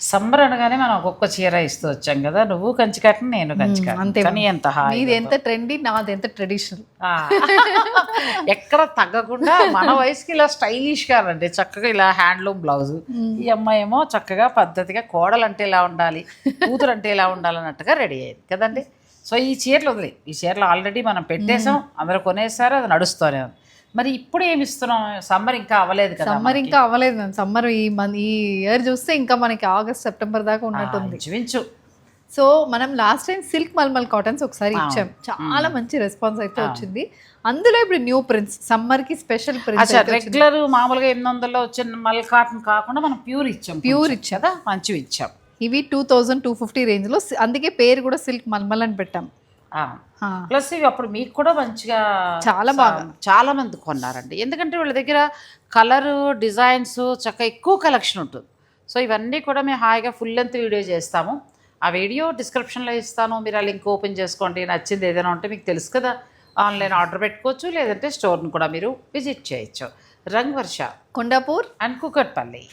Summer అనగానే మనం ఒక్కొక్క చీర ఇస్తూ వచ్చాం కదా, నువ్వు కంచి కట్టను నేను కంచి అంతే. కట్టను, కానీ ఎంత హాయి ఇది ఎంత ట్రెండీ, నాది ఎంత ట్రెడిషనల్. ఎక్కడ తగ్గకుండా మన వయసుకి ఇలా స్టైలిష్గా అంటే చక్కగా ఇలా హ్యాండ్లూమ్ బ్లౌజ్, ఈ అమ్మాయి ఏమో చక్కగా పద్ధతిగా కోడలు అంటే ఇలా ఉండాలి, కూతురు అంటే ఇలా ఉండాలన్నట్టుగా రెడీ అయ్యింది కదండి. సో ఈ చీరలు వదిలే, ఈ చీరలు ఆల్రెడీ మనం పెట్టేసాం, అందరూ కొనేసారు, అది నడుస్తూనే ఉంది. మరి ఇప్పుడు ఏమి ఇస్తున్నాం? సమ్మర్ ఇంకా అవ్వలేదు కదా. సమ్మర్ ఇంకా అవ్వలేదు మ్యామ్. సమ్మర్ ఈ ఇయర్ చూస్తే ఇంకా మనకి ఆగస్ట్ సెప్టెంబర్ దాకా ఉన్నట్టుంది. ఇంచుమించు. సో మనం last time silk mulmul cottons ఒకసారి ఇచ్చాం, చాలా మంచి రెస్పాన్స్ అయితే వచ్చింది. అందులో ఇప్పుడు న్యూ ప్రింట్స్, సమ్మర్ కి స్పెషల్ ప్రింట్స్. రెగ్యులర్ మామూలుగా 800లో వచ్చిన మల్ కాటన్ కాకుండా మనం ప్యూర్ ఇచ్చాం కదా, మంచివి ఇచ్చాం. ఇవి 2250 రేంజ్ లో, అందుకే పేరు కూడా సిల్క్ మల్మల్ అని పెట్టాం. ప్లస్ ఇవి అప్పుడు మీకు కూడా మంచిగా చాలా బాగా చాలా మంది కొన్నారండి, ఎందుకంటే వీళ్ళ దగ్గర కలరు డిజైన్స్ చక్కగా ఎక్కువ కలెక్షన్ ఉంటుంది. సో ఇవన్నీ కూడా మేము హాయిగా ఫుల్ లెంత్ వీడియో చేస్తాము, ఆ వీడియో డిస్క్రిప్షన్లో ఇస్తాను, మీరు ఆ లింక్ ఓపెన్ చేసుకోండి. నచ్చింది ఏదైనా ఉంటే మీకు తెలుసు కదా, ఆన్లైన్ ఆర్డర్ పెట్టుకోవచ్చు, లేదంటే స్టోర్ని కూడా మీరు విజిట్ చేయొచ్చు. రంగ్ వర్ష, కొండాపూర్ అండ్ కుకట్పల్లి.